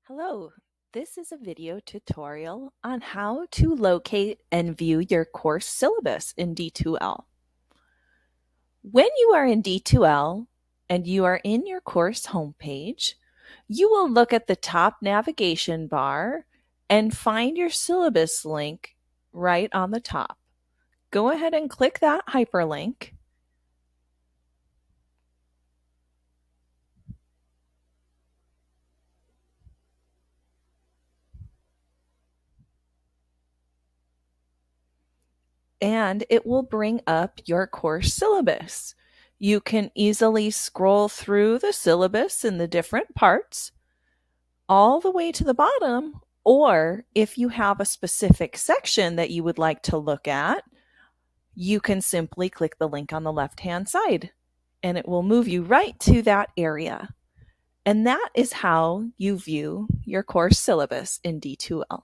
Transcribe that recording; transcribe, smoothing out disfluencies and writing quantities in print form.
Hello, this is a video tutorial on how to locate and view your course syllabus in D2L. When you are in D2L and you are in your course homepage, you will look at the top navigation bar and find your syllabus link right on the top. Go ahead and click that hyperlink. And it will bring up your course syllabus. You can easily scroll through the syllabus in the different parts all the way to the bottom, or if you have a specific section that you would like to look at, you can simply click the link on the left-hand side and it will move you right to that area. And that is how you view your course syllabus in D2L.